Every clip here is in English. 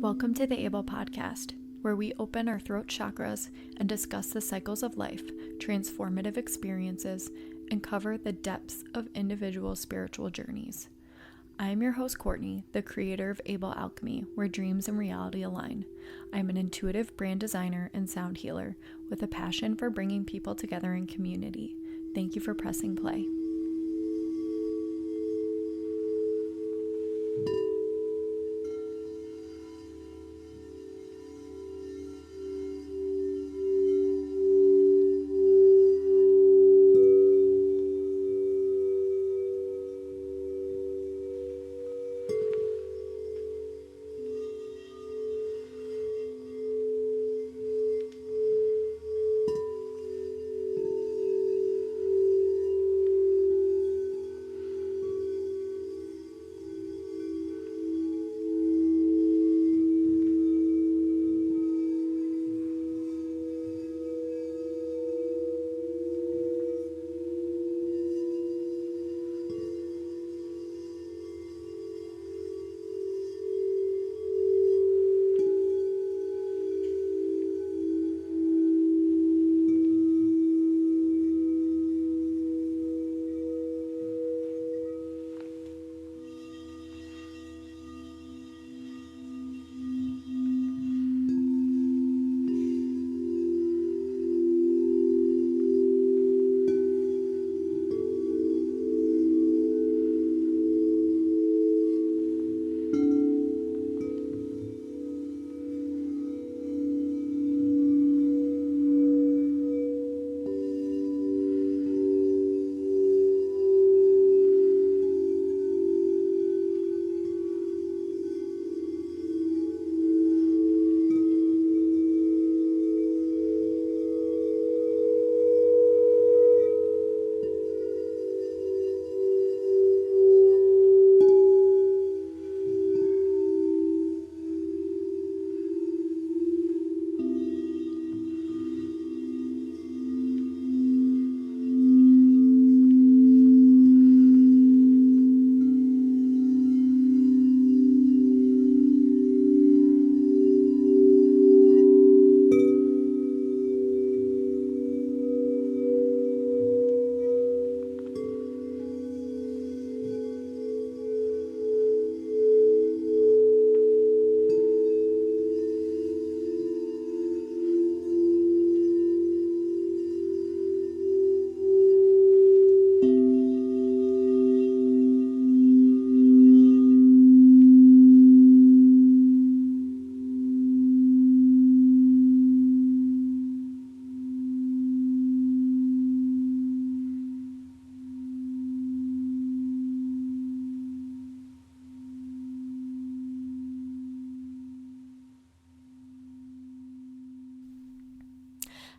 Welcome to the Able Podcast, where we open our throat chakras and discuss the cycles of life, transformative experiences, and cover the depths of individual spiritual journeys. I am your host, Courtney, the creator of Able Alchemy, where dreams and reality align. I'm an intuitive brand designer and sound healer with a passion for bringing people together in community. Thank you for pressing play.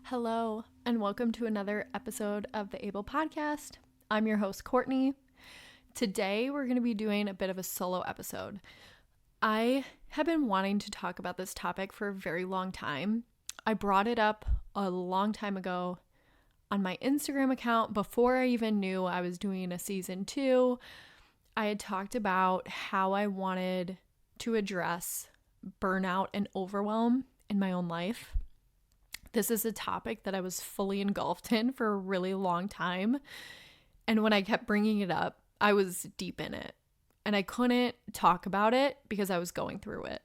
Hello, and welcome to another episode of the Able Podcast. I'm your host, Courtney. Today, we're going to be doing a bit of a solo episode. I have been wanting to talk about this topic for a very long time. I brought it up a long time ago on my Instagram account before I even knew I was doing a season 2. I had talked about how I wanted to address burnout and overwhelm in my own life. This is a topic that I was fully engulfed in for a really long time. And when I kept bringing it up, I was deep in it. And I couldn't talk about it because I was going through it.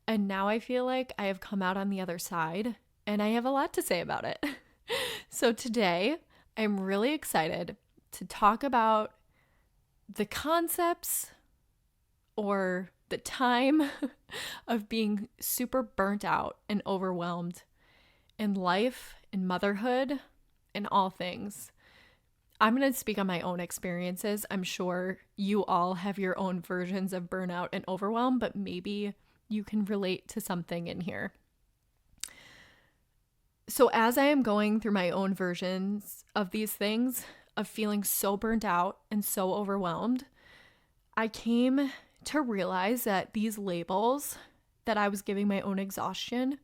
And now I feel like I have come out on the other side and I have a lot to say about it. So today, I'm really excited to talk about the concepts or the time of being super burnt out and overwhelmed in life, in motherhood, in all things. I'm going to speak on my own experiences. I'm sure you all have your own versions of burnout and overwhelm, but maybe you can relate to something in here. So as I am going through my own versions of these things, of feeling so burnt out and so overwhelmed, I came to realize that these labels that I was giving my own exhaustion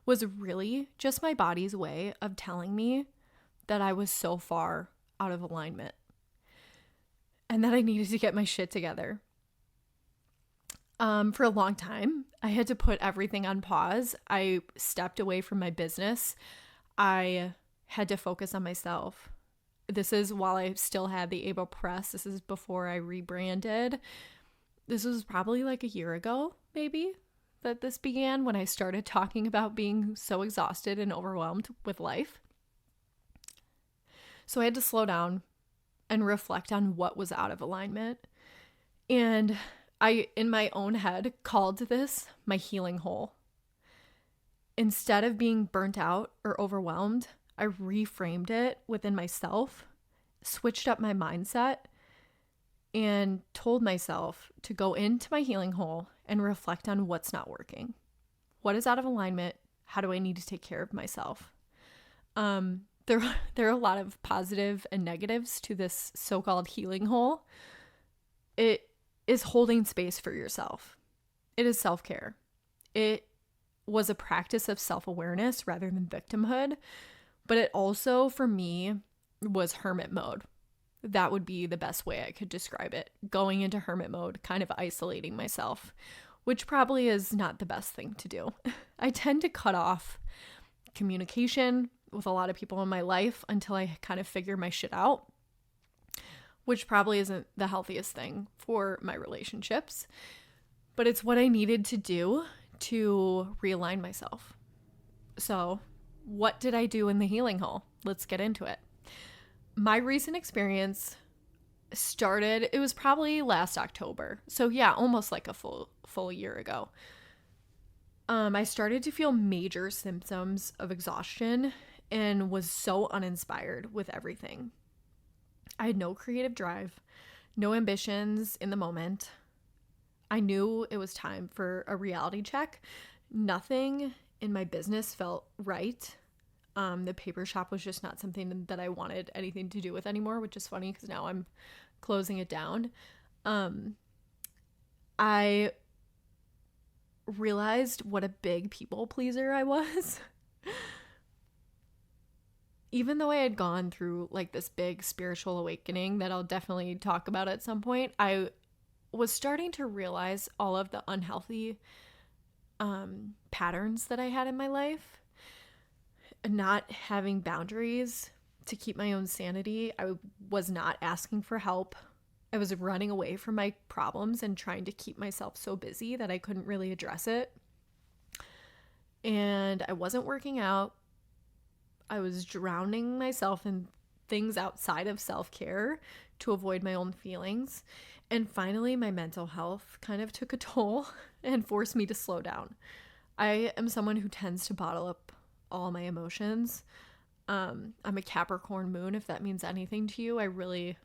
was really just my body's way of telling me that I was so far out of alignment and that I needed to get my shit together. For a long time, I had to put everything on pause. I stepped away from my business. I had to focus on myself. This is while I still had the Able Press. This is before I rebranded. This was probably like a year ago, maybe, that this began, when I started talking about being so exhausted and overwhelmed with life. So I had to slow down and reflect on what was out of alignment. And I, in my own head, called this my healing hole. Instead of being burnt out or overwhelmed, I reframed it within myself, switched up my mindset, and told myself to go into my healing hole and reflect on what's not working. What is out of alignment? How do I need to take care of myself? There are a lot of positive and negatives to this so-called healing hole. It is holding space for yourself. It is self-care. It was a practice of self-awareness rather than victimhood, but it also, for me, was hermit mode. That would be the best way I could describe it. Going into hermit mode, kind of isolating myself, which probably is not the best thing to do. I tend to cut off communication with a lot of people in my life until I kind of figure my shit out, which probably isn't the healthiest thing for my relationships, but it's what I needed to do to realign myself. So, what did I do in the healing hole? Let's get into it. My recent experience started, it was probably last October. So yeah, almost like a full year ago. I started to feel major symptoms of exhaustion and was so uninspired with everything. I had no creative drive, no ambitions in the moment. I knew it was time for a reality check. Nothing in my business felt right. The paper shop was just not something that I wanted anything to do with anymore, which is funny because now I'm closing it down. I realized what a big people pleaser I was. Even though I had gone through like this big spiritual awakening that I'll definitely talk about at some point, I was starting to realize all of the unhealthy patterns that I had in my life. Not having boundaries to keep my own sanity. I was not asking for help. I was running away from my problems and trying to keep myself so busy that I couldn't really address it. And I wasn't working out. I was drowning myself in things outside of self-care to avoid my own feelings. And finally, my mental health kind of took a toll and forced me to slow down. I am someone who tends to bottle up all my emotions. I'm a Capricorn moon, if that means anything to you. I really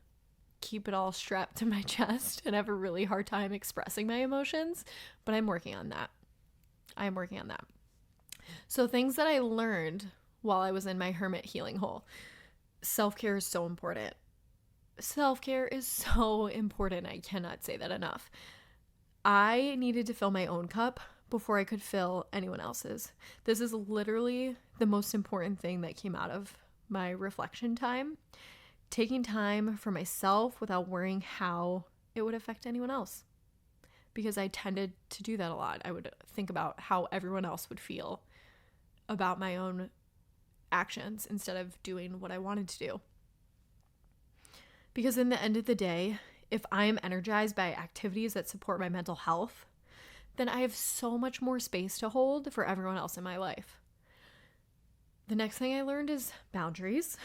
keep it all strapped to my chest and have a really hard time expressing my emotions, but I'm working on that. So things that I learned while I was in my hermit healing hole. Self-care is so important. I cannot say that enough. I needed to fill my own cup before I could fill anyone else's. This is literally the most important thing that came out of my reflection time. Taking time for myself without worrying how it would affect anyone else. Because I tended to do that a lot. I would think about how everyone else would feel about my own actions instead of doing what I wanted to do. Because in the end of the day, if I am energized by activities that support my mental health, then I have so much more space to hold for everyone else in my life. The next thing I learned is boundaries,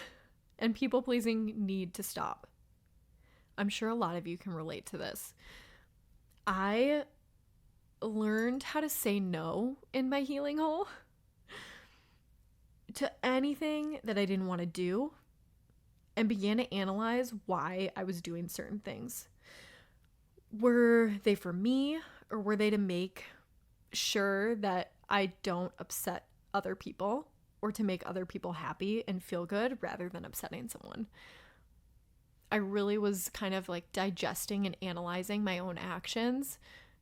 and people pleasing need to stop. I'm sure a lot of you can relate to this. I learned how to say no in my healing hole to anything that I didn't want to do, and began to analyze why I was doing certain things. Were they for me, or were they to make sure that I don't upset other people, or to make other people happy and feel good rather than upsetting someone? I really was kind of like digesting and analyzing my own actions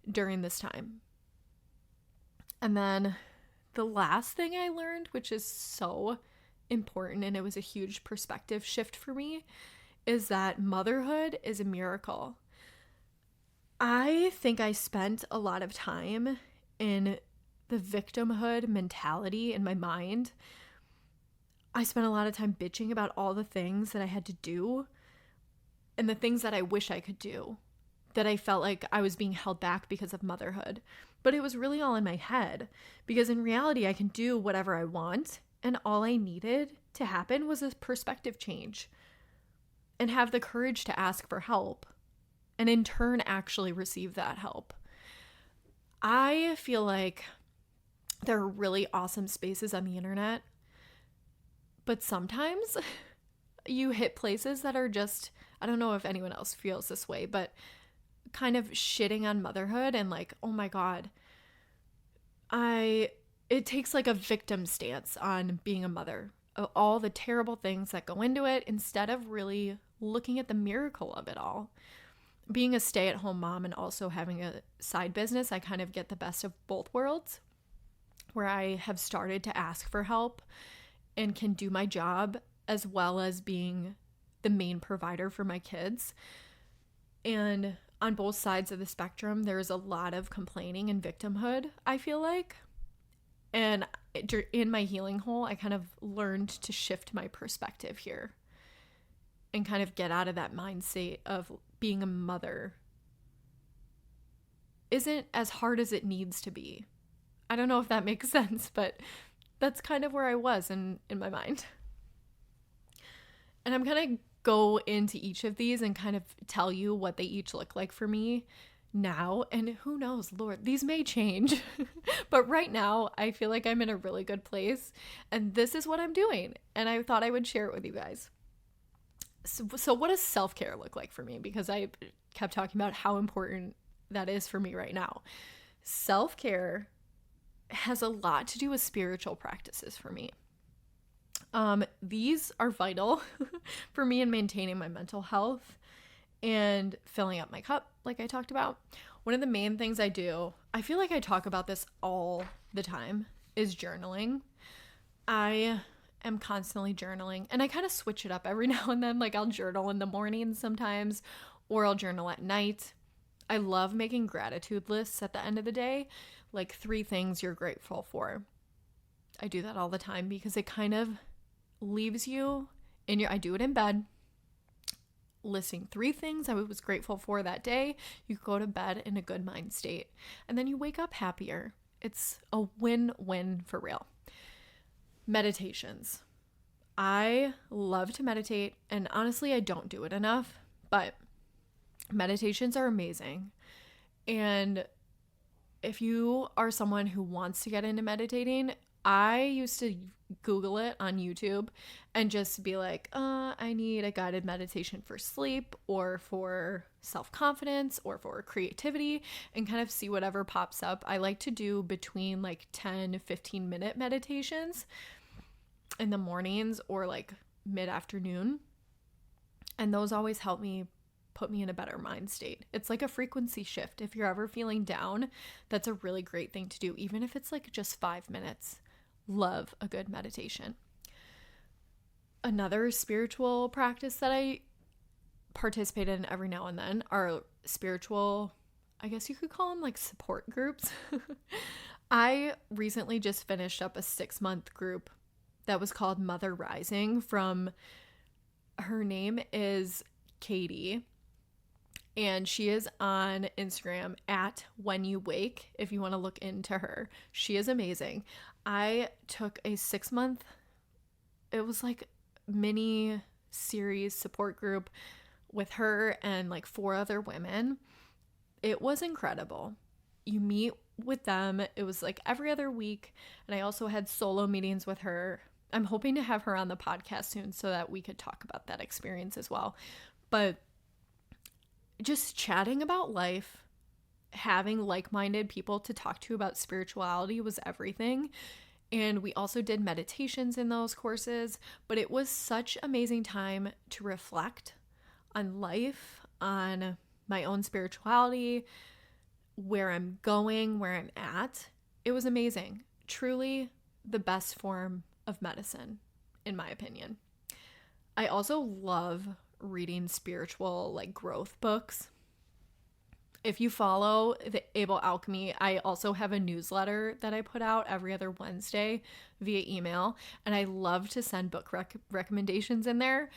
during this time. And then the last thing I learned, which is so important, and it was a huge perspective shift for me, is that motherhood is a miracle. I think I spent a lot of time in the victimhood mentality in my mind. I spent a lot of time bitching about all the things that I had to do and the things that I wish I could do, that I felt like I was being held back because of motherhood. But it was really all in my head, because in reality, I can do whatever I want, and all I needed to happen was a perspective change and have the courage to ask for help, and in turn actually receive that help. I feel like there are really awesome spaces on the internet, but sometimes you hit places that are just, I don't know if anyone else feels this way, but kind of shitting on motherhood and like, oh my God, it takes like a victim stance on being a mother, all the terrible things that go into it, instead of really looking at the miracle of it all. Being a stay-at-home mom and also having a side business, I kind of get the best of both worlds, where I have started to ask for help and can do my job as well as being the main provider for my kids. And on both sides of the spectrum, there's a lot of complaining and victimhood, I feel like. And in my healing hole, I kind of learned to shift my perspective here and kind of get out of that mindset of being a mother isn't as hard as it needs to be. I don't know if that makes sense, but that's kind of where I was in my mind. And I'm going to go into each of these and kind of tell you what they each look like for me now. And who knows, Lord, these may change. But right now, I feel like I'm in a really good place. And this is what I'm doing. And I thought I would share it with you guys. So what does self-care look like for me? Because I kept talking about how important that is for me right now. Self-care has a lot to do with spiritual practices for me. These are vital for me in maintaining my mental health and filling up my cup, like I talked about. One of the main things I do, I feel like I talk about this all the time, is journaling. I am constantly journaling, and I kind of switch it up every now and then. Like I'll journal in the morning sometimes, or I'll journal at night. I love making gratitude lists at the end of the day, like 3 things you're grateful for. I do that all the time because it kind of leaves you I do it in bed, listing 3 things I was grateful for that day. You go to bed in a good mind state, and then you wake up happier. It's a win-win for real. Meditations. I love to meditate, and honestly, I don't do it enough, but meditations are amazing. And if you are someone who wants to get into meditating, I used to Google it on YouTube and just be like, I need a guided meditation for sleep or for self-confidence or for creativity, and kind of see whatever pops up. I like to do between like 10 to 15 minute meditations in the mornings or like mid-afternoon. And those always help me put me in a better mind state. It's like a frequency shift. If you're ever feeling down, that's a really great thing to do, even if it's like just 5 minutes. Love a good meditation. Another spiritual practice that I participate in every now and then are spiritual, I guess you could call them like support groups. I recently just finished up a 6-month group that was called Mother Rising her name is Katie, and she is on Instagram at When You Wake if you want to look into her. She is amazing. I took a 6-month, it was like mini series support group with her and like 4 other women. It was incredible. You meet with them. It was like every other week. And I also had solo meetings with her. I'm hoping to have her on the podcast soon so that we could talk about that experience as well. But just chatting about life, having like-minded people to talk to about spirituality was everything. And we also did meditations in those courses, but it was such amazing time to reflect on life, on my own spirituality, where I'm going, where I'm at. It was amazing. Truly the best form of medicine, in my opinion. I also love reading spiritual like growth books. If you follow the Able Alchemy, I also have a newsletter that I put out every other Wednesday via email, and I love to send book recommendations in there.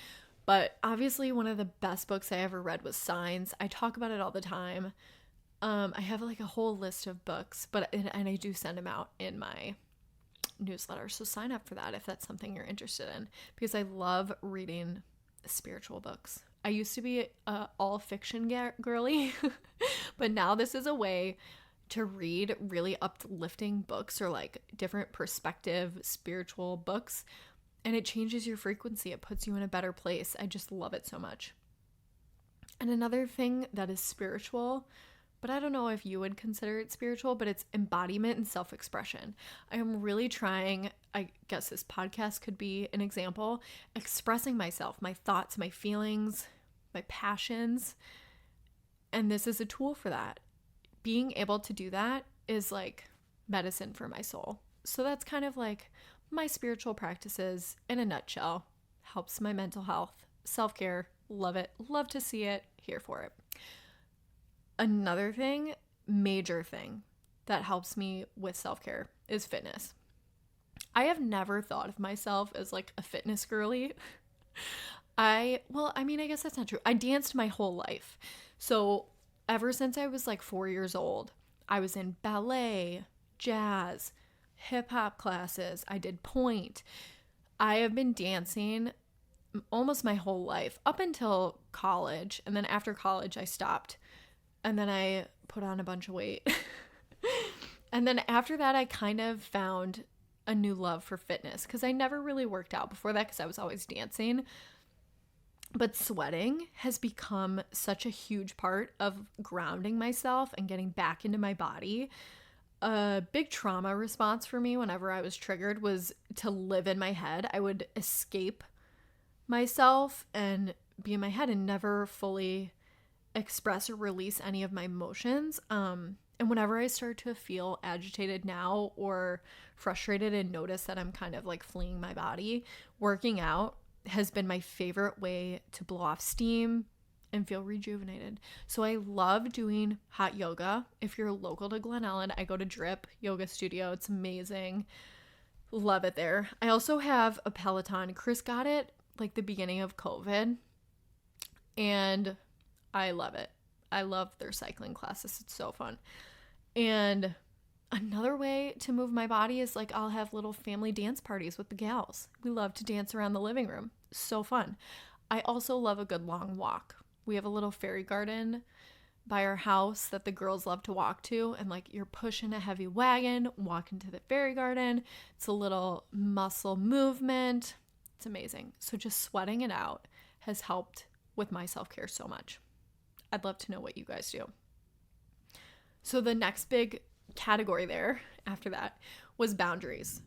But obviously, one of the best books I ever read was Signs. I talk about it all the time. I have like a whole list of books, and I do send them out in my newsletter. So sign up for that if that's something you're interested in, because I love reading spiritual books. I used to be all fiction girly, but now this is a way to read really uplifting books or like different perspective spiritual books, and it changes your frequency. It puts you in a better place. I just love it so much. And another thing that is spiritual, but I don't know if you would consider it spiritual, but it's embodiment and self-expression. I am really trying, I guess this podcast could be an example, expressing myself, my thoughts, my feelings, my passions. And this is a tool for that. Being able to do that is like medicine for my soul. So that's kind of like my spiritual practices in a nutshell. Helps my mental health, self-care, love it, love to see it, here for it. Another thing, major thing that helps me with self-care is fitness. I have never thought of myself as like a fitness girly. I guess that's not true. I danced my whole life. So ever since I was like 4 years old, I was in ballet, jazz, hip hop classes. I did pointe. I have been dancing almost my whole life up until college. And then after college, I stopped. And then I put on a bunch of weight. And then after that, I kind of found a new love for fitness because I never really worked out before that because I was always dancing. But sweating has become such a huge part of grounding myself and getting back into my body. A big trauma response for me whenever I was triggered was to live in my head. I would escape myself and be in my head and never fully express or release any of my emotions. And whenever I start to feel agitated now or frustrated and notice that I'm kind of like fleeing my body, working out has been my favorite way to blow off steam and feel rejuvenated. So I love doing hot yoga. If you're local to Glen Ellen, I go to Drip Yoga Studio. It's amazing. Love it there. I also have a Peloton. Chris got it like the beginning of COVID, and I love it. I love their cycling classes. It's so fun. And another way to move my body is like I'll have little family dance parties with the gals. We love to dance around the living room. So fun. I also love a good long walk. We have a little fairy garden by our house that the girls love to walk to, and like you're pushing a heavy wagon, walking to the fairy garden. It's a little muscle movement. It's amazing. So just sweating it out has helped with my self-care so much. I'd love to know what you guys do. So the next big category there after that was boundaries.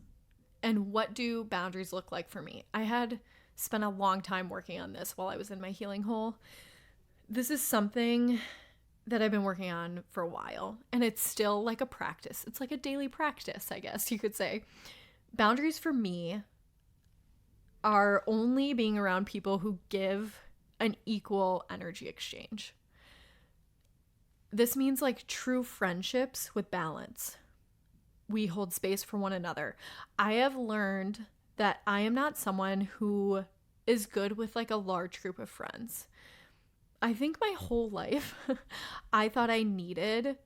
And what do boundaries look like for me? I had spent a long time working on this while I was in my healing hole. This is something that I've been working on for a while, and it's still like a practice. It's like a daily practice, I guess you could say. Boundaries for me are only being around people who give an equal energy exchange. This means like true friendships with balance. We hold space for one another. I have learned that I am not someone who is good with like a large group of friends. I think my whole life, I thought I needed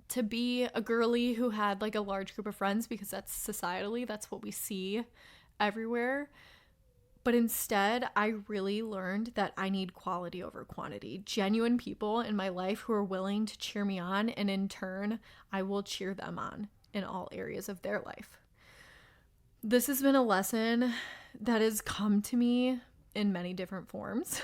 to be a girly who had like a large group of friends because that's societally, that's what we see everywhere. But instead, I really learned that I need quality over quantity. Genuine people in my life who are willing to cheer me on, and in turn, I will cheer them on in all areas of their life. This has been a lesson that has come to me in many different forms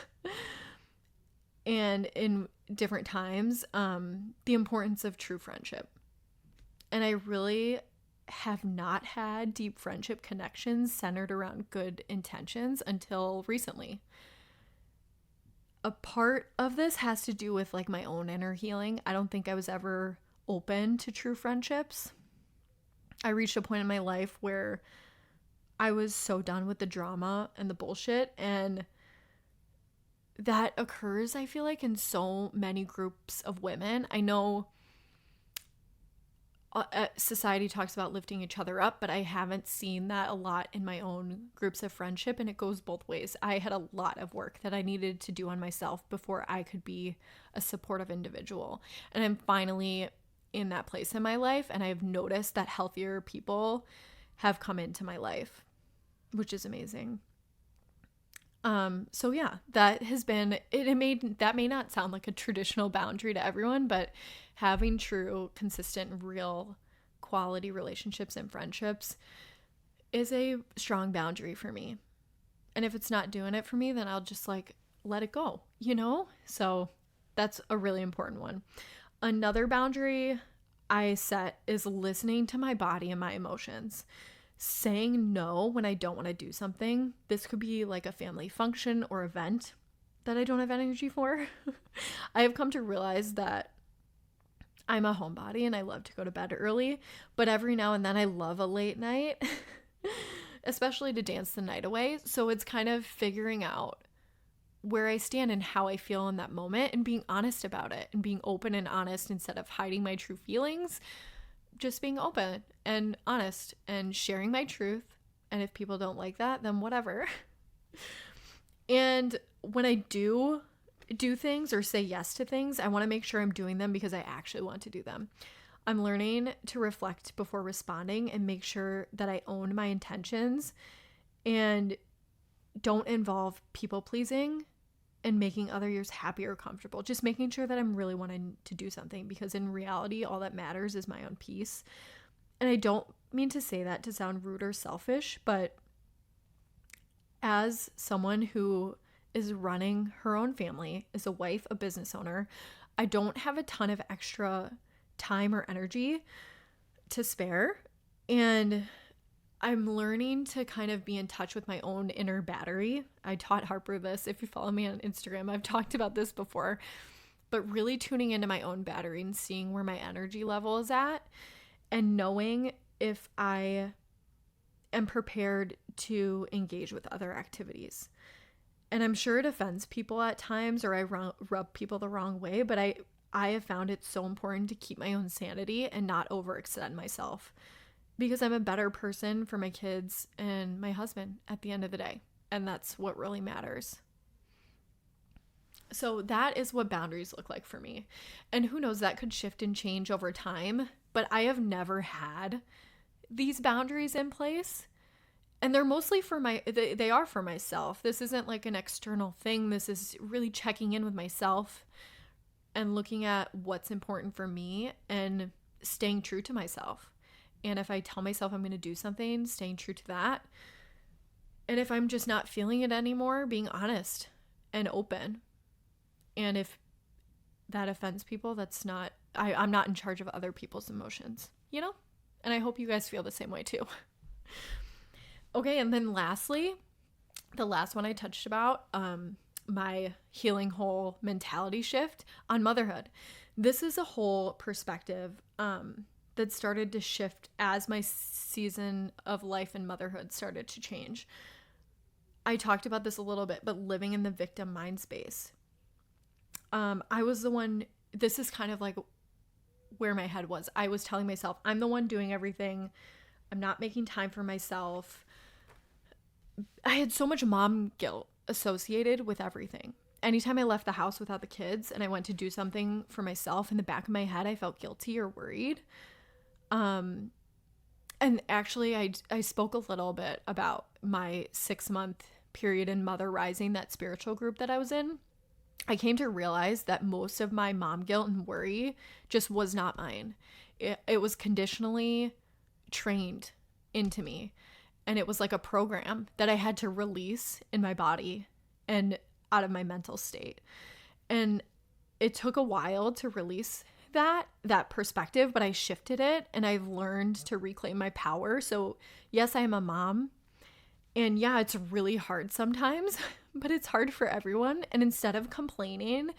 and in different times, the importance of true friendship. And I really have not had deep friendship connections centered around good intentions until recently. A part of this has to do with like my own inner healing. I don't think I was ever open to true friendships. I reached a point in my life where I was so done with the drama and the bullshit, and that occurs, I feel like, in so many groups of women. I know society talks about lifting each other up, but I haven't seen that a lot in my own groups of friendship, and it goes both ways. I had a lot of work that I needed to do on myself before I could be a supportive individual, and I'm finally in that place in my life, and I've noticed that healthier people have come into my life, which is amazing. So yeah, that has been that may not sound like a traditional boundary to everyone, but having true, consistent, real quality relationships and friendships is a strong boundary for me. And if it's not doing it for me, then I'll just like let it go, So that's a really important one. Another boundary I set is listening to my body and my emotions. Saying no when I don't want to do something. This could be like a family function or event that I don't have energy for. I have come to realize that I'm a homebody and I love to go to bed early, but every now and then I love a late night, especially to dance the night away. So it's kind of figuring out where I stand and how I feel in that moment and being honest about it and being open and honest instead of hiding my true feelings. Just being open and honest and sharing my truth. And if people don't like that, then whatever. And when I do things or say yes to things, I want to make sure I'm doing them because I actually want to do them. I'm learning to reflect before responding and make sure that I own my intentions and don't involve people pleasing and making others happy or comfortable. Just making sure that I'm really wanting to do something, because in reality, all that matters is my own peace. And I don't mean to say that to sound rude or selfish, but as someone who is running her own family, as a wife, a business owner, I don't have a ton of extra time or energy to spare. And I'm learning to kind of be in touch with my own inner battery. I taught Harper this. If you follow me on Instagram, I've talked about this before, but really tuning into my own battery and seeing where my energy level is at and knowing if I am prepared to engage with other activities. And I'm sure it offends people at times, or I rub people the wrong way, but I have found it so important to keep my own sanity and not overextend myself, because I'm a better person for my kids and my husband at the end of the day. And that's what really matters. So that is what boundaries look like for me. And who knows, that could shift and change over time. But I have never had these boundaries in place. And they're mostly they are for myself. This isn't like an external thing. This is really checking in with myself and looking at what's important for me and staying true to myself. And if I tell myself I'm going to do something, staying true to that. And if I'm just not feeling it anymore, being honest and open. And if that offends people, I'm not in charge of other people's emotions, And I hope you guys feel the same way too. Okay, and then lastly, the last one I touched about, my healing whole mentality shift on motherhood. This is a whole perspective that started to shift as my season of life and motherhood started to change. I talked about this a little bit, but living in the victim mind space. I was the one, this is kind of like where my head was. I was telling myself, I'm the one doing everything. I'm not making time for myself. I had so much mom guilt associated with everything. Anytime I left the house without the kids and I went to do something for myself, in the back of my head, I felt guilty or worried. And actually I spoke a little bit about my 6-month period in Mother Rising, that spiritual group that I was in. I came to realize that most of my mom guilt and worry just was not mine. It was conditionally trained into me. And it was like a program that I had to release in my body and out of my mental state. And it took a while to release that perspective, but I shifted it and I've learned to reclaim my power. So yes, I am a mom. And yeah, it's really hard sometimes, but it's hard for everyone. And instead of complaining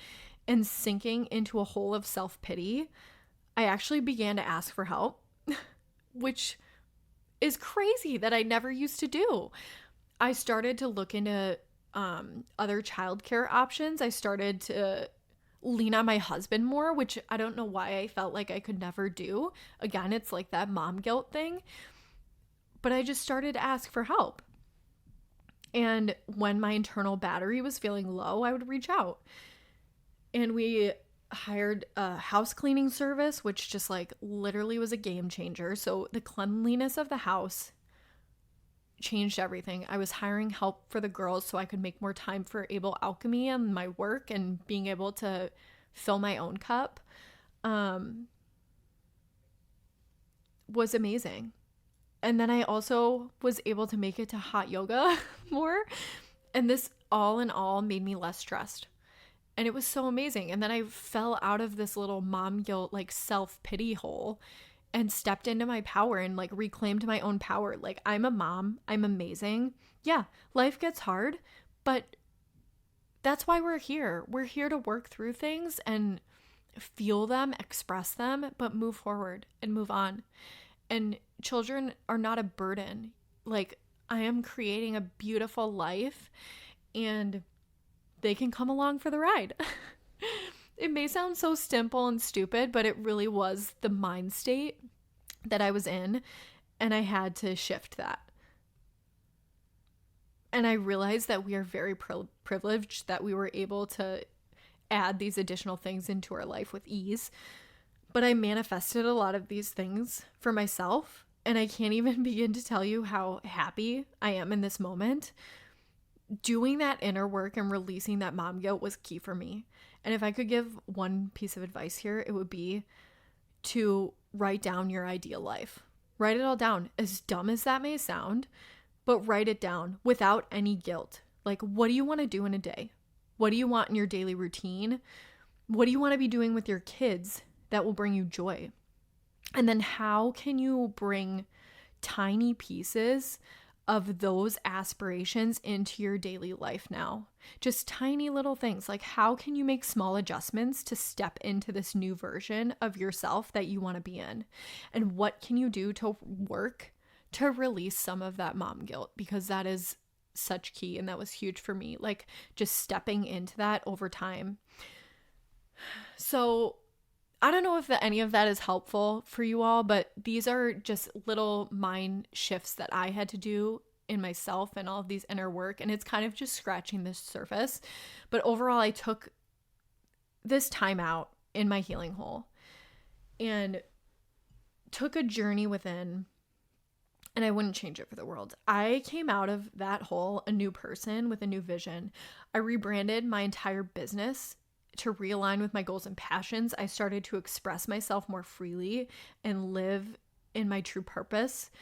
and sinking into a hole of self-pity, I actually began to ask for help, which is crazy that I never used to do. I started to look into other childcare options, I started to lean on my husband more, which I don't know why I felt like I could never do. Again, it's like that mom guilt thing. But I just started to ask for help. And when my internal battery was feeling low, I would reach out. And we hired a house cleaning service, which just like literally was a game changer. So the cleanliness of the house changed everything. I was hiring help for the girls so I could make more time for Able Alchemy and my work and being able to fill my own cup was amazing. And then I also was able to make it to hot yoga more. And this all in all made me less stressed. And it was so amazing. And then I fell out of this little mom guilt, like self-pity hole and stepped into my power and like reclaimed my own power. Like, I'm a mom. I'm amazing. Yeah, life gets hard, but that's why we're here. We're here to work through things and feel them, express them, but move forward and move on. And children are not a burden. Like, I am creating a beautiful life and they can come along for the ride. It may sound so simple and stupid, but it really was the mind state that I was in, and I had to shift that. And I realized that we are very privileged that we were able to add these additional things into our life with ease. But I manifested a lot of these things for myself, and I can't even begin to tell you how happy I am in this moment. Doing that inner work and releasing that mom guilt was key for me. And if I could give one piece of advice here, it would be to write down your ideal life. Write it all down, as dumb as that may sound, but write it down without any guilt. Like, what do you want to do in a day? What do you want in your daily routine? What do you want to be doing with your kids that will bring you joy? And then how can you bring tiny pieces of those aspirations into your daily life now? Just tiny little things. Like, how can you make small adjustments to step into this new version of yourself that you want to be in? And what can you do to work to release some of that mom guilt? Because that is such key, and that was huge for me. Like, just stepping into that over time. So I don't know if any of that is helpful for you all, but these are just little mind shifts that I had to do in myself and all of these inner work. And it's kind of just scratching the surface. But overall, I took this time out in my healing hole and took a journey within, and I wouldn't change it for the world. I came out of that hole a new person with a new vision. I rebranded my entire business to realign with my goals and passions. I started to express myself more freely and live in my true purpose.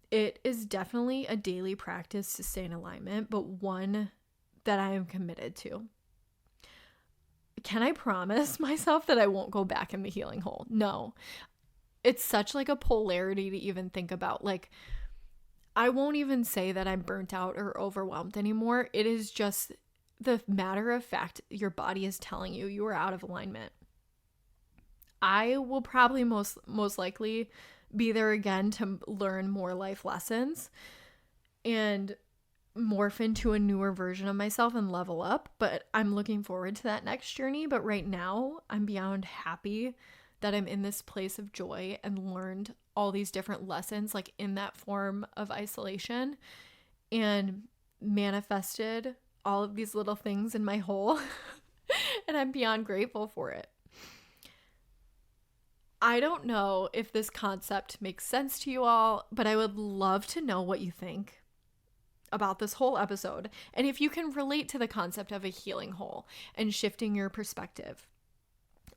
It is definitely a daily practice to stay in alignment, but one that I am committed to. Can I promise myself that I won't go back in the healing hole? No. It's such like a polarity to even think about. Like, I won't even say that I'm burnt out or overwhelmed anymore. It is just the matter of fact, your body is telling you you are out of alignment. I will probably most likely be there again to learn more life lessons and morph into a newer version of myself and level up. But I'm looking forward to that next journey. But right now, I'm beyond happy that I'm in this place of joy and learned all these different lessons, like in that form of isolation, and manifested all of these little things in my hole. And I'm beyond grateful for it. I don't know if this concept makes sense to you all, but I would love to know what you think about this whole episode, and if you can relate to the concept of a healing hole and shifting your perspective.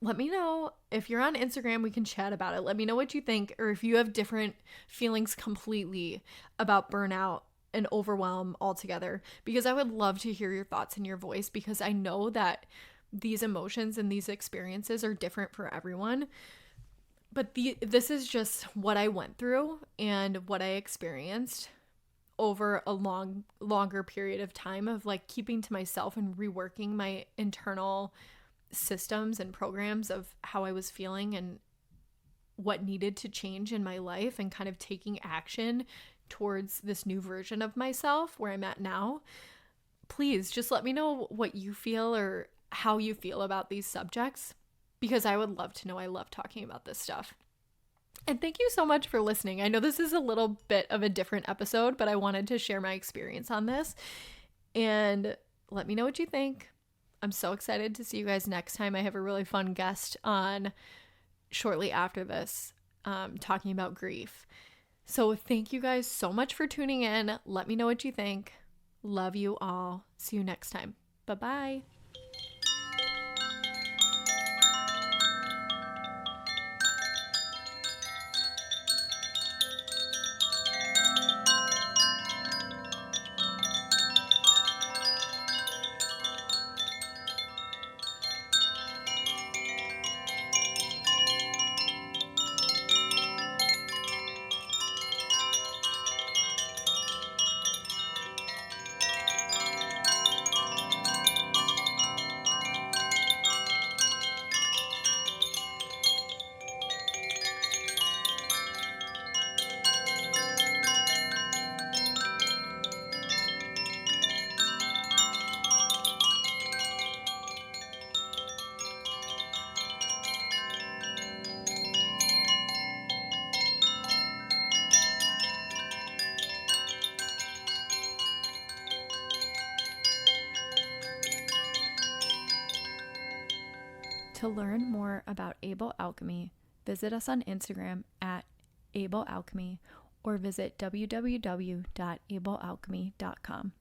Let me know. If you're on Instagram, we can chat about it. Let me know what you think, or if you have different feelings completely about burnout and overwhelm altogether, because I would love to hear your thoughts and your voice, because I know that these emotions and these experiences are different for everyone. But this is just what I went through and what I experienced over a longer period of time of like keeping to myself and reworking my internal systems and programs of how I was feeling and what needed to change in my life, and kind of taking action towards this new version of myself where I'm at now. please just let me know what you feel or how you feel about these subjects, because I would love to know. I love talking about this stuff. And thank you so much for listening. I know this is a little bit of a different episode, but I wanted to share my experience on this. And let me know what you think. I'm so excited to see you guys next time. I have a really fun guest on shortly after this, talking about grief. So thank you guys so much for tuning in. Let me know what you think. Love you all. See you next time. Bye-bye. To learn more about Able Alchemy, visit us on Instagram at Able Alchemy or visit www.ablealchemy.com.